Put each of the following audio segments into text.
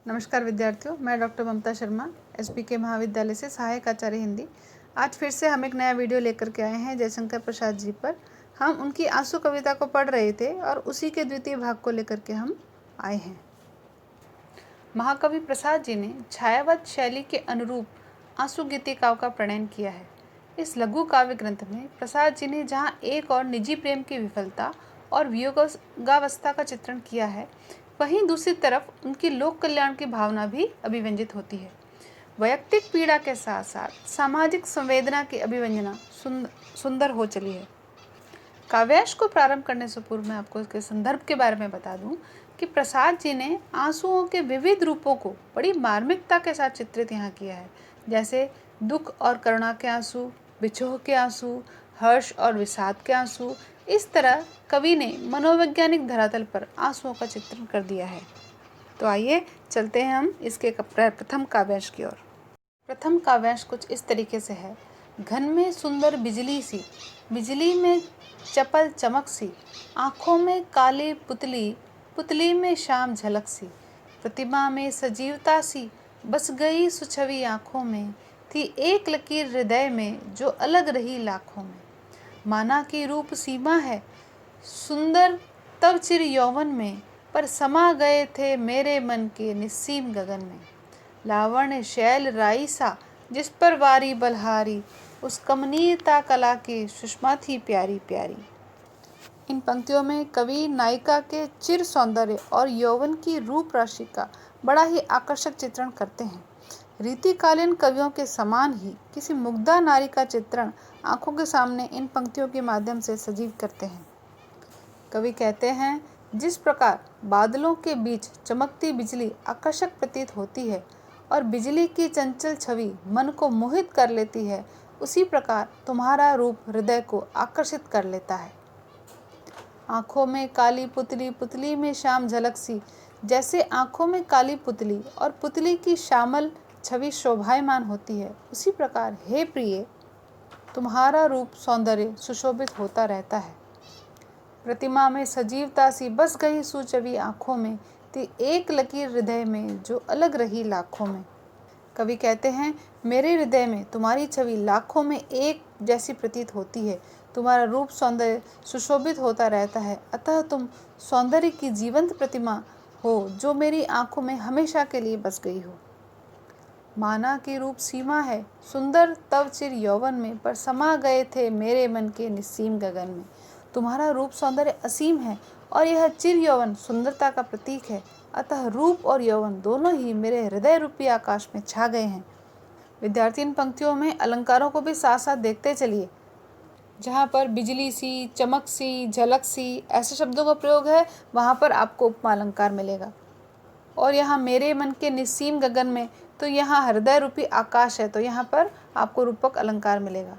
नमस्कार विद्यार्थियों, मैं डॉक्टर ममता शर्मा एसपीके महाविद्यालय से सहायक आचार्य हिंदी। आज फिर से हम एक नया वीडियो लेकर के आए हैं जयशंकर प्रसाद जी पर। हम उनकी आंसू कविता को पढ़ रहे थे और उसी के द्वितीय भाग को लेकर के हम आए हैं। महाकवि प्रसाद जी ने छायावत शैली के अनुरूप आंसू गीतिकाओं का प्रणयन किया है। इस लघु काव्य ग्रंथ में प्रसाद जी ने जहाँ एक और निजी प्रेम की विफलता और वियोगावस्था का चित्रण किया है, वहीं दूसरी तरफ उनकी लोक कल्याण की भावना भी अभिव्यंजित होती है। वैयक्तिक पीड़ा के साथ साथ सामाजिक संवेदना की अभिव्यंजना सुंदर हो चली है। काव्याश को प्रारंभ करने से पूर्व मैं आपको इसके संदर्भ के बारे में बता दूं कि प्रसाद जी ने आंसुओं के विविध रूपों को बड़ी मार्मिकता के साथ चित्रित यहाँ किया है, जैसे दुख और करुणा के आंसू, बिछोह के आंसू, हर्ष और विषाद के आंसू। इस तरह कवि ने मनोवैज्ञानिक धरातल पर आंसुओं का चित्रण कर दिया है। तो आइए चलते हैं हम इसके प्रथम काव्यांश की ओर। प्रथम काव्यांश कुछ इस तरीके से है। घन में सुंदर बिजली सी, बिजली में चपल चमक सी, आँखों में काली पुतली, पुतली में शाम झलक सी, प्रतिमा में सजीवता सी, बस गई सुछवी आँखों में, थी एक लकीर हृदय में जो अलग रही लाखों में। माना की रूप सीमा है सुंदर तब चिर यौवन में, पर समा गए थे मेरे मन के निस्सीम गगन में। लावण्य शैल राईसा जिस पर वारी बलहारी, उस कमनीयता कला की सुषमा थी प्यारी प्यारी। इन पंक्तियों में कवि नायिका के चिर सौंदर्य और यौवन की रूप राशि का बड़ा ही आकर्षक चित्रण करते हैं। रीतिकालीन कवियों के समान ही किसी मुग्धा नारी का चित्रण आंखों के सामने इन पंक्तियों के माध्यम से सजीव करते हैं। कवि कहते हैं, जिस प्रकार बादलों के बीच चमकती बिजली आकर्षक प्रतीत होती है और बिजली की चंचल छवि मन को मोहित कर लेती है, उसी प्रकार तुम्हारा रूप हृदय को आकर्षित कर लेता है। आँखों में काली पुतली, पुतली में श्याम झलक सी, जैसे आँखों में काली पुतली और पुतली की श्यामल छवि शोभायमान होती है, उसी प्रकार हे प्रिय तुम्हारा रूप सौंदर्य सुशोभित होता रहता है। प्रतिमा में सजीवता सी, बस गई सुछवी आँखों में, थी एक लकीर हृदय में जो अलग रही लाखों में। कवि कहते हैं, मेरे हृदय में तुम्हारी छवि लाखों में एक जैसी प्रतीत होती है। तुम्हारा रूप सौंदर्य सुशोभित होता रहता है, अतः तुम सौंदर्य की जीवंत प्रतिमा हो जो मेरी आंखों में हमेशा के लिए बस गई हो। माना की रूप सीमा है सुंदर तब चिर यौवन में, पर समा गए थे मेरे मन के निस्सीम गगन में। तुम्हारा रूप सौंदर्य असीम है और यह चिर यौवन सुंदरता का प्रतीक है, अतः रूप और यौवन दोनों ही मेरे हृदय रूपी आकाश में छा गए हैं। विद्यार्थी इन पंक्तियों में अलंकारों को भी साथ साथ देखते चलिए। जहाँ पर बिजली सी, चमक सी, झलक सी ऐसे शब्दों का प्रयोग है, वहाँ पर आपको उपमा अलंकार मिलेगा। और यहाँ मेरे मन के निस्सीम गगन में, तो यहाँ हृदय रूपी आकाश है, तो यहाँ पर आपको रूपक अलंकार मिलेगा।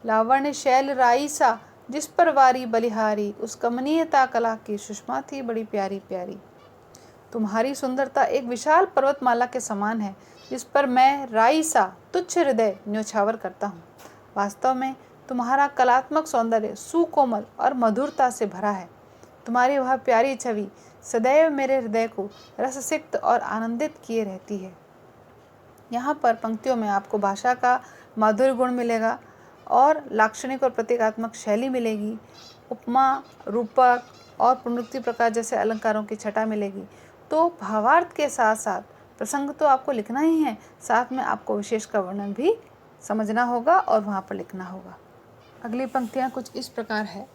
लावण्य शैल राईसा जिस पर वारी बलिहारी, उस कमनीयता कला की सुषमा थी बड़ी प्यारी प्यारी। तुम्हारी सुंदरता एक विशाल पर्वतमाला के समान है, जिस पर मैं राईसा तुच्छ हृदय न्योछावर करता हूँ। वास्तव में तुम्हारा कलात्मक सौंदर्य सुकोमल और मधुरता से भरा है। तुम्हारी वह प्यारी छवि सदैव मेरे हृदय को रससिक्त और आनंदित किए रहती है। यहाँ पर पंक्तियों में आपको भाषा का माधुर्य गुण मिलेगा और लाक्षणिक और प्रतीकात्मक शैली मिलेगी, उपमा, रूपक और पुनरुक्ति प्रकार जैसे अलंकारों की छटा मिलेगी। तो भावार्थ के साथ साथ प्रसंग तो आपको लिखना ही है, साथ में आपको विशेष का वर्णन भी समझना होगा और वहाँ पर लिखना होगा। अगली पंक्तियाँ कुछ इस प्रकार है।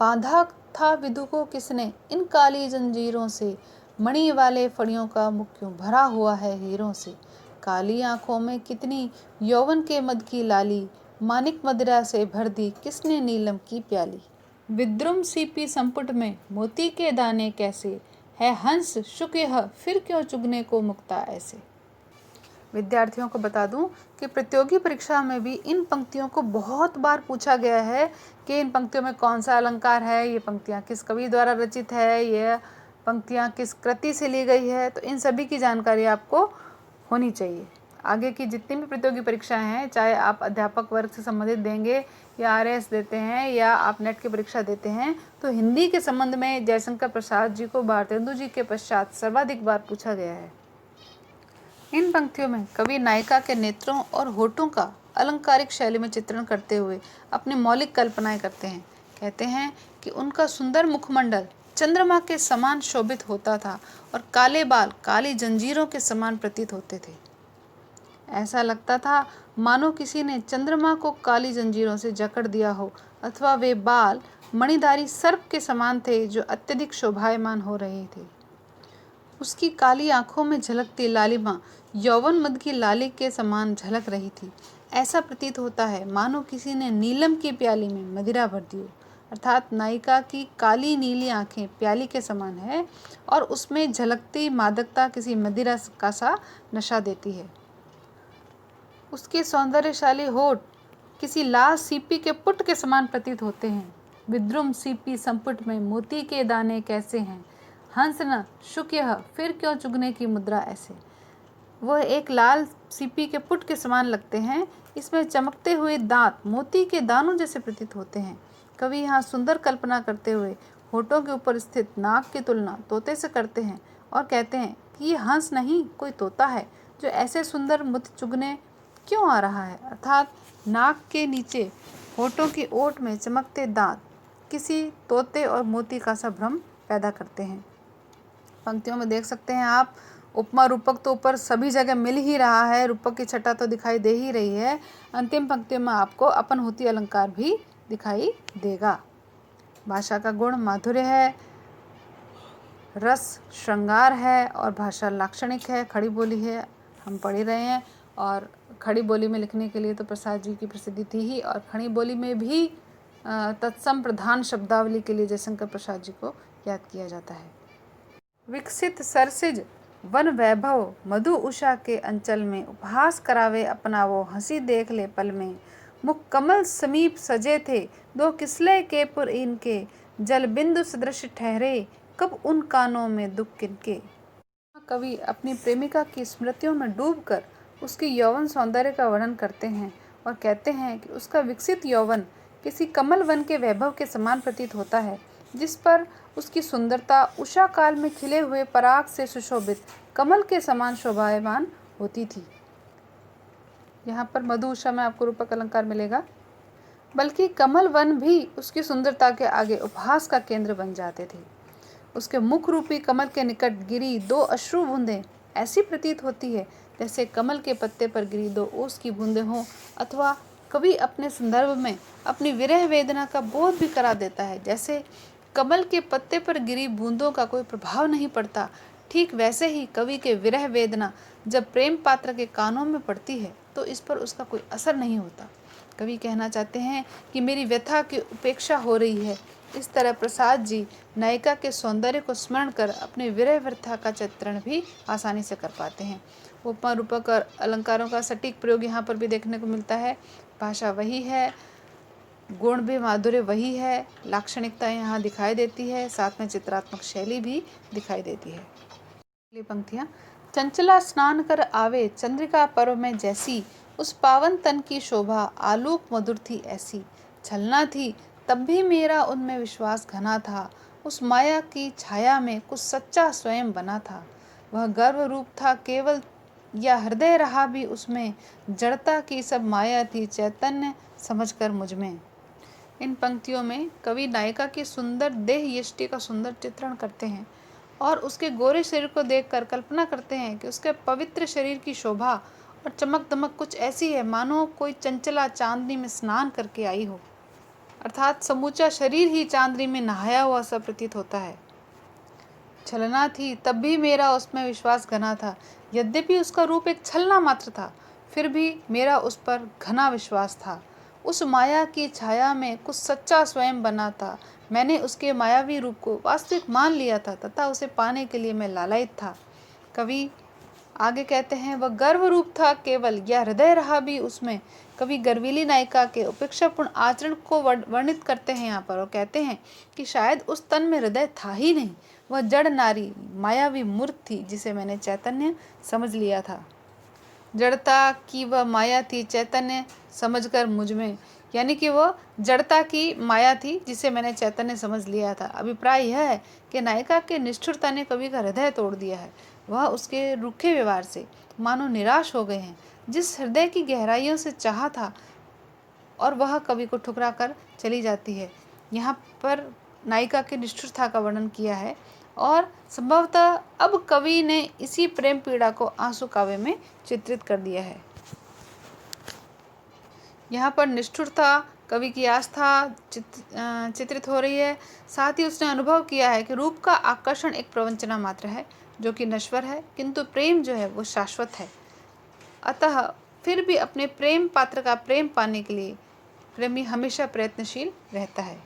बांधा था विधु को किसने इन काली जंजीरों से, मणि वाले फड़ियों का मुख क्यों भरा हुआ है हीरों से। काली आंखों में कितनी यौवन के मद की लाली, मानिक मदिरा से भर दी किसने नीलम की प्याली। विद्रुम सीपी संपुट में मोती के दाने कैसे, है हंस शुक यह फिर क्यों चुगने को मुक्ता ऐसे। विद्यार्थियों को बता दूं कि प्रतियोगी परीक्षा में भी इन पंक्तियों को बहुत बार पूछा गया है कि इन पंक्तियों में कौन सा अलंकार है, ये पंक्तियाँ किस कवि द्वारा रचित है, ये पंक्तियाँ किस कृति से ली गई है। तो इन सभी की जानकारी आपको होनी चाहिए। आगे की जितनी भी प्रतियोगी परीक्षाएं हैं, चाहे आप अध्यापक वर्ग से संबंधित देंगे या आरएएस देते हैं या आप नेट की परीक्षा देते हैं, तो हिंदी के संबंध में जयशंकर प्रसाद जी को भारतेंदु जी के पश्चात सर्वाधिक बार पूछा गया है। इन पंक्तियों में कवि नायिका के नेत्रों और होठों का अलंकारिक शैली में चित्रण करते हुए अपनी मौलिक कल्पनाएं करते हैं। कहते हैं कि उनका सुंदर मुखमंडल चंद्रमा के समान शोभित होता था और काले बाल काली जंजीरों के समान प्रतीत होते थे। ऐसा लगता था मानो किसी ने चंद्रमा को काली जंजीरों से जकड़ दिया हो, अथवा वे बाल मणिधारी सर्प के समान थे जो अत्यधिक शोभायमान हो रहे थे। उसकी काली आंखों में झलकती लालिमा यौवन मद की लाली के समान झलक रही थी। ऐसा प्रतीत होता है मानो किसी ने नीलम की प्याली में मदिरा भर दी हो। अर्थात नायिका की काली नीली आंखें प्याली के समान है और उसमें झलकती मादकता किसी मदिरा का सा नशा देती है। उसके सौंदर्यशाली होठ किसी लाल सीपी के पुट के समान प्रतीत होते हैं। विद्रुम सीपी संपुट में मोती के दाने कैसे हैं, हंस न शुक यह फिर क्यों चुगने की मुद्रा ऐसे। वह एक लाल सीपी के पुट के समान लगते हैं। इसमें चमकते हुए दांत मोती के दानों जैसे प्रतीत होते हैं। कवि यहाँ सुंदर कल्पना करते हुए होठों के ऊपर स्थित नाक की तुलना तोते से करते हैं और कहते हैं कि ये हंस नहीं कोई तोता है जो ऐसे सुंदर मोती चुगने क्यों आ रहा है। अर्थात नाक के नीचे होठों की ओट में चमकते दांत किसी तोते और मोती का सा भ्रम पैदा करते हैं। पंक्तियों में देख सकते हैं आप, उपमा रूपक तो ऊपर सभी जगह मिल ही रहा है, रूपक की छटा तो दिखाई दे ही रही है। अंतिम पंक्तियों में आपको अपनहोती अलंकार भी दिखाई देगा। भाषा का गुण माधुर्य है, रस श्रृंगार है और भाषा लाक्षणिक है, खड़ी बोली है। हम पढ़ ही रहे हैं और खड़ी बोली में लिखने के लिए तो प्रसाद जी की प्रसिद्धि थी ही, और खड़ी बोली में भी तत्सम प्रधान शब्दावली के लिए जयशंकर प्रसाद जी को याद किया जाता है। विकसित सरसिज वन वैभव मधु उषा के अंचल में उपहास करावे अपना वो हंसी देख ले पल में। मुख कमल समीप सजे थे दो किसले के पुर इनके, जल बिंदु सदृश ठहरे कब उन कानों में दुख किनके। कवि अपनी प्रेमिका की स्मृतियों में डूबकर उसकी यौवन सौंदर्य का वर्णन करते हैं और कहते हैं कि उसका विकसित यौवन किसी कमल वन के वैभव के समान प्रतीत होता है, जिस पर उसकी सुंदरता उषा काल में खिले हुए पराग से सुशोभित कमल के समान शोभायमान होती थी। यहाँ पर मधु उषा में आपको रूपक अलंकार मिलेगा। बल्कि कमल वन भी उसकी सुंदरता के आगे उपहास का केंद्र बन जाते थे। उसके मुख रूपी कमल के निकट गिरी दो अश्रु बूंदें ऐसी प्रतीत होती है जैसे कमल के पत्ते पर गिरी दो ओस की बूंदें हों, अथवा कवि अपने संदर्भ में अपनी विरह वेदना का बोध भी करा देता है। जैसे कमल के पत्ते पर गिरी बूंदों का कोई प्रभाव नहीं पड़ता, ठीक वैसे ही कवि के विरह वेदना जब प्रेम पात्र के कानों में पड़ती है तो इस पर उसका कोई असर नहीं होता। कवि कहना चाहते हैं कि मेरी व्यथा की उपेक्षा हो रही है। इस तरह प्रसाद जी नायिका के सौंदर्य को स्मरण कर अपने विरह व्यथा का चित्रण भी आसानी से कर पाते हैं। उपमा रूपक और अलंकारों का सटीक प्रयोग यहाँ पर भी देखने को मिलता है। भाषा वही है, गुण भी माधुर्य वही है, लाक्षणिकता यहाँ दिखाई देती है, साथ में चित्रात्मक शैली भी दिखाई देती है। अगली पंक्तियाँ, चंचला स्नान कर आवे चंद्रिका पर्व में जैसी, उस पावन तन की शोभा आलोक मधुर थी ऐसी। छलना थी तब भी मेरा उनमें विश्वास घना था, उस माया की छाया में कुछ सच्चा स्वयं बना था। वह गर्व रूप था केवल या हृदय रहा भी उसमें, जड़ता की सब माया थी चैतन्य समझकर मुझ में। इन पंक्तियों में कवि नायिका की सुंदर देह यष्टि का सुंदर चित्रण करते हैं और उसके गोरे शरीर को देखकर कल्पना करते हैं कि उसके पवित्र शरीर की शोभा और चमक दमक कुछ ऐसी है मानो कोई चंचला चांदनी में स्नान करके आई हो। अर्थात समूचा शरीर ही चांदनी में नहाया हुआ सा प्रतीत होता है। छलना थी तब भी मेरा उसमें विश्वास घना था, यद्यपि उसका रूप एक छलना मात्र था फिर भी मेरा उस पर घना विश्वास था। उस माया की छाया में कुछ सच्चा स्वयं बना था, मैंने उसके मायावी रूप को वास्तविक मान लिया था तथा उसे पाने के लिए मैं लालायित था। कवि आगे कहते हैं, वह गर्व रूप था केवल या हृदय रहा भी उसमें। कवि गर्वीली नायिका के उपेक्षापूर्ण आचरण को वर्णित करते हैं यहाँ पर और कहते हैं कि शायद उस तन में हृदय था ही नहीं, वह जड़ नारी मायावी मूर्त थी जिसे मैंने चैतन्य समझ लिया था। जड़ता की वह माया थी चैतन्य समझकर मुझ में, यानी कि वह जड़ता की माया थी जिसे मैंने चैतन्य समझ लिया था। अभिप्राय यह है कि नायिका के निष्ठुरता ने कवि का हृदय तोड़ दिया है। वह उसके रूखे व्यवहार से मानो निराश हो गए हैं। जिस हृदय की गहराइयों से चाहा था और वह कवि को ठुकरा कर चली जाती है। यहाँ पर नायिका की निष्ठुरता का वर्णन किया है और संभवतः अब कवि ने इसी प्रेम पीड़ा को आंसू काव्य में चित्रित कर दिया है। यहाँ पर निष्ठुरता, कवि की आस्था चित्रित हो रही है। साथ ही उसने अनुभव किया है कि रूप का आकर्षण एक प्रवंचना मात्र है जो कि नश्वर है, किंतु प्रेम जो है वो शाश्वत है। अतः फिर भी अपने प्रेम पात्र का प्रेम पाने के लिए प्रेमी हमेशा प्रयत्नशील रहता है।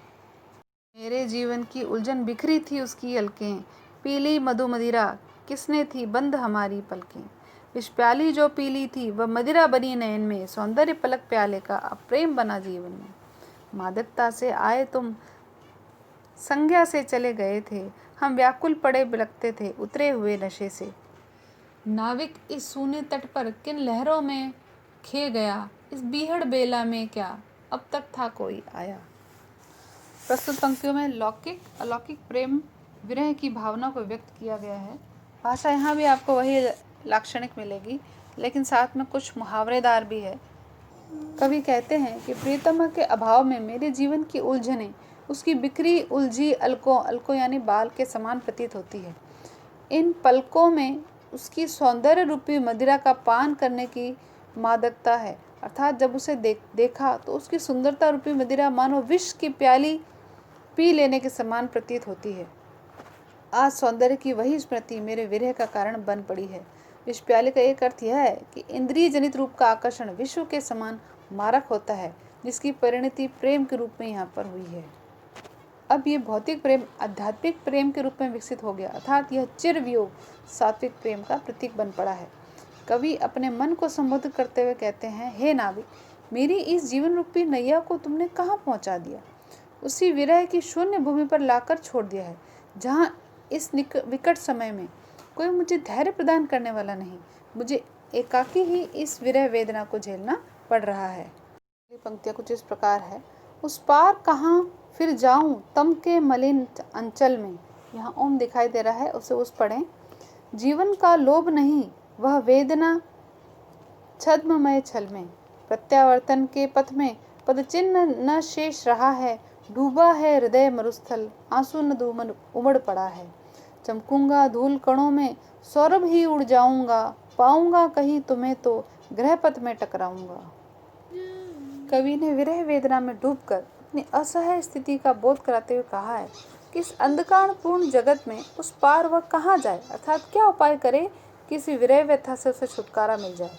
मेरे जीवन की उलझन बिखरी थी उसकी अलकें, पीली मधु मदिरा किसने थी बंद हमारी पलकें। विष प्याली जो पीली थी वह मदिरा बनी नयन में, सौंदर्य पलक प्याले का अब प्रेम बना जीवन में। मादकता से आए तुम संज्ञा से चले गए थे, हम व्याकुल पड़े बिलखते थे उतरे हुए नशे से। नाविक इस सूने तट पर किन लहरों में खे गया, इस बीहड़ बेला में क्या अब तक था कोई आया। प्रस्तुत पंक्तियों में लौकिक अलौकिक प्रेम विरह की भावना को व्यक्त किया गया है। भाषा यहाँ भी आपको वही लाक्षणिक मिलेगी, लेकिन साथ में कुछ मुहावरेदार भी है। कवि कहते हैं कि प्रियतमा के अभाव में मेरे जीवन की उलझनें उसकी बिखरी उलझी अलकों यानी बाल के समान प्रतीत होती है। इन पलकों में उसकी सौंदर्य रूपी मदिरा का पान करने की मादकता है, अर्थात जब उसे देखा तो उसकी सुंदरता रूपी मदिरा मानो विष की प्याली पी लेने के समान प्रतीत होती है। आज सौंदर्य की वही स्मृति मेरे विरह का कारण बन पड़ी है। विष प्याले का एक अर्थ यह है कि इंद्रिय जनित रूप का आकर्षण विश्व के समान मारक होता है, जिसकी परिणति प्रेम के रूप में यहाँ पर हुई है। अब ये भौतिक प्रेम आध्यात्मिक प्रेम के रूप में विकसित हो गया, अर्थात यह चिर वियोग सात्विक प्रेम का प्रतीक बन पड़ा है। कवि अपने मन को संबोधित करते हुए कहते हैं, हे नाविक, मेरी इस जीवन रूपी नैया को तुमने कहाँ पहुँचा दिया। उसी विरह की शून्य भूमि पर लाकर छोड़ दिया है, जहाँ इस विकट समय में कोई मुझे धैर्य प्रदान करने वाला नहीं। मुझे एकाकी ही इस विरह वेदना को झेलना पड़ रहा है। पंक्तियाँ कुछ इस प्रकार है। उस पार कहाँ फिर जाऊं तम के मलिन अंचल में, यहाँ ओम दिखाई दे रहा है, उसे उस पढ़ें। जीवन का लोभ नहीं वह वेदना छद्ममय छल में, प्रत्यावर्तन के पथ में पद चिन्ह न शेष रहा है, डूबा है हृदय मरुस्थल आंसू न धूमन उमड़ पड़ा है। चमकूंगा धूल कणों में सौरभ ही उड़ जाऊंगा, पाऊंगा कहीं तुम्हें तो ग्रह पथ में टकराऊंगा। कवि ने विरह वेदना में डूबकर अपनी असहाय स्थिति का बोध कराते हुए कहा है कि इस अंधकारपूर्ण जगत में उस पार वह कहाँ जाए, अर्थात क्या उपाय करे कि इसी विरह व्यथा से उसे छुटकारा मिल जाए।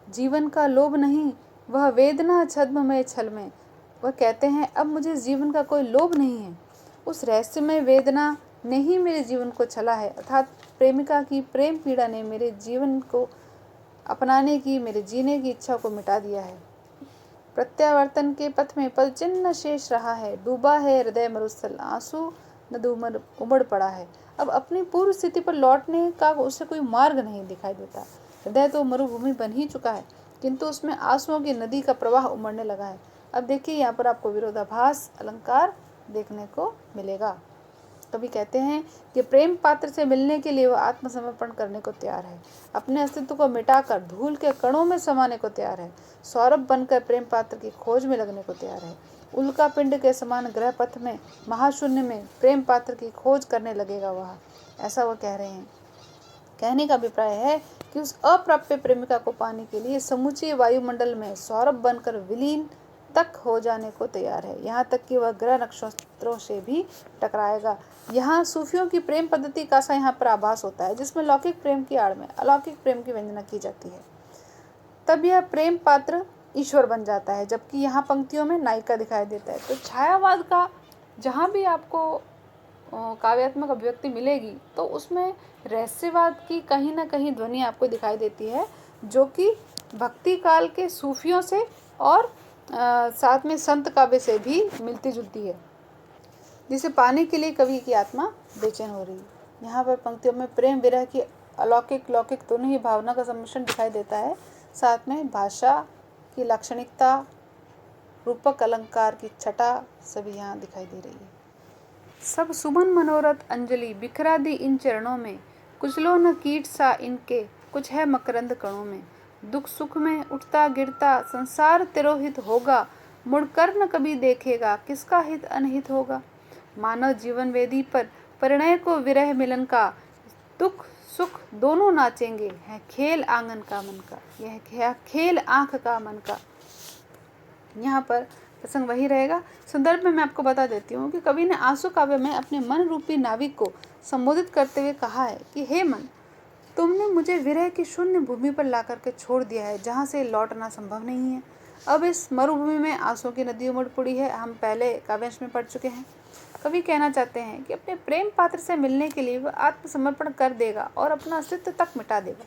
जीवन का लोभ नहीं वह वेदना छद्ममय छल में, वह कहते हैं अब मुझे जीवन का कोई लोभ नहीं है। उस रहस्यमय वेदना ने ही मेरे जीवन को छला है, अर्थात प्रेमिका की प्रेम पीड़ा ने मेरे जीवन को अपनाने की, मेरे जीने की इच्छा को मिटा दिया है। प्रत्यावर्तन के पथ में पद चिन्ह शेष रहा है, डूबा है हृदय मरुस्थल आंसू न उमड़ पड़ा है। अब अपनी पूर्व स्थिति पर लौटने का उसे कोई मार्ग नहीं दिखाई देता। हृदय तो मरुभूमि बन ही चुका है, किंतु उसमें आंसुओं की नदी का प्रवाह उमड़ने लगा है। अब देखिए यहाँ पर आपको विरोधाभास अलंकार देखने को मिलेगा। कवि कहते हैं कि प्रेम पात्र से मिलने के लिए वह आत्मसमर्पण करने को तैयार है, अपने अस्तित्व को मिटाकर धूल के कणों में समाने को तैयार है, सौरभ बनकर प्रेम पात्र की खोज में लगने को तैयार है। उल्का पिंड के समान ग्रह पथ में महाशून्य में प्रेम पात्र की खोज करने लगेगा वह, ऐसा वह कह रहे हैं। कहने का अभिप्राय है कि उस अप्राप्य प्रेमिका को पाने के लिए समूचे वायुमंडल में सौरभ बनकर विलीन तक हो जाने को तैयार है, यहाँ तक कि वह ग्रह नक्षत्रों से भी टकराएगा। यहाँ सूफियों की प्रेम पद्धति का सा यहाँ पर आभास होता है, जिसमें लौकिक प्रेम की आड़ में अलौकिक प्रेम की वंदना की जाती है। तब यह प्रेम पात्र ईश्वर बन जाता है, जबकि यहाँ पंक्तियों में नायिका दिखाई देता है। तो छायावाद का जहाँ भी आपको काव्यात्मक अभिव्यक्ति मिलेगी तो उसमें रहस्यवाद की कहीं ना कहीं ध्वनि आपको दिखाई देती है, जो कि भक्ति काल के सूफियों से और साथ में संत काव्य से भी मिलती जुलती है, जिसे पाने के लिए कवि की आत्मा बेचैन हो रही है। यहाँ पर पंक्तियों में प्रेम विरह की अलौकिक लौकिक दोनों ही भावना का सम्मिश्रण दिखाई देता है। साथ में भाषा की लाक्षणिकता, रूपक अलंकार की छटा सभी यहाँ दिखाई दे रही है। सब सुमन मनोरथ अंजलि बिखरा दी इन चरणों में, कुचलो न कीट सा इनके कुछ है मकरंद कणों में। दुख सुख में उठता गिरता संसार तिरोहित होगा, मुड़कर न कभी देखेगा किसका हित अनहित होगा। मानव जीवन वेदी पर परिणय को विरह मिलन का, दुख सुख दोनों नाचेंगे है खेल आंगन का मन का, यह खेल आंख का मन का। यहाँ पर प्रसंग वही रहेगा। संदर्भ में मैं आपको बता देती हूँ कि कवि ने आंसू काव्य में अपने मन रूपी नाविक को संबोधित करते हुए कहा है कि हे मन, तुमने मुझे विरह की शून्य भूमि पर ला करके छोड़ दिया है, जहाँ से लौटना संभव नहीं है। अब इस मरुभूमि में आंसू की नदी उमड़ पड़ी है। हम पहले काव्यांश में पढ़ चुके हैं। कवि कहना चाहते हैं कि अपने प्रेम पात्र से मिलने के लिए वह आत्मसमर्पण कर देगा और अपना अस्तित्व तक मिटा देगा।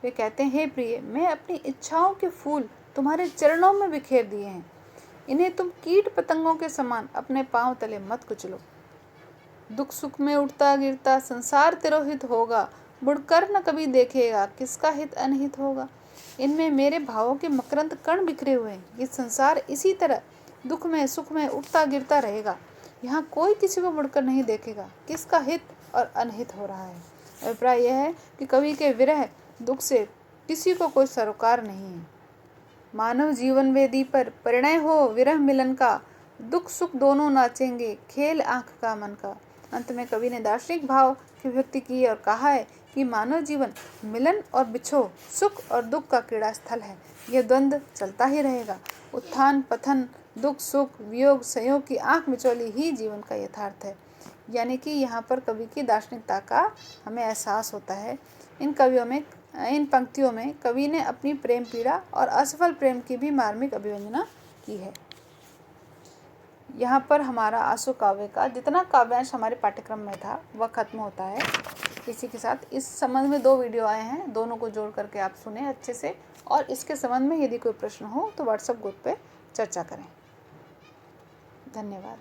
वे कहते हैं, हे प्रिय, मैं अपनी इच्छाओं के फूल तुम्हारे चरणों में बिखेर दिए हैं, इन्हें तुम कीट पतंगों के समान अपने पांव तले मत कुचलो। दुख सुख में उठता गिरता संसार तिरोहित होगा, मुड़कर न कभी देखेगा किसका हित अनहित होगा। इनमें मेरे भावों के मकरंद कण बिखरे हुए हैं। ये संसार इसी तरह दुख में सुख में उठता गिरता रहेगा। यहाँ कोई किसी को मुड़कर नहीं देखेगा किसका हित और अनहित हो रहा है। अभिप्राय यह है कि कवि के विरह दुख से किसी को कोई सरोकार नहीं है। मानव जीवन वेदी पर परिणय हो विरह मिलन का, दुख सुख दोनों नाचेंगे खेल आंख का मन का। अंत में कवि ने दार्शनिक भाव की व्यक्ति की और कहा है कि मानव जीवन मिलन और बिछो, सुख और दुख का क्रीड़ा स्थल है। यह द्वंद्व चलता ही रहेगा। उत्थान पतन, दुख सुख, वियोग संयोग की आंख मिचौली ही जीवन का यथार्थ है। यानी कि यहाँ पर कवि की दार्शनिकता का हमें एहसास होता है। इन पंक्तियों में कवि ने अपनी प्रेम पीड़ा और असफल प्रेम की भी मार्मिक अभिव्यंजना की है। यहाँ पर हमारा आंसू काव्य का जितना काव्यांश हमारे पाठ्यक्रम में था वह खत्म होता है। इसी के साथ इस संबंध में 2 वीडियो आए हैं, दोनों को जोड़ करके आप सुने अच्छे से, और इसके संबंध में यदि कोई प्रश्न हो तो व्हाट्सएप ग्रुप पे चर्चा करें। धन्यवाद।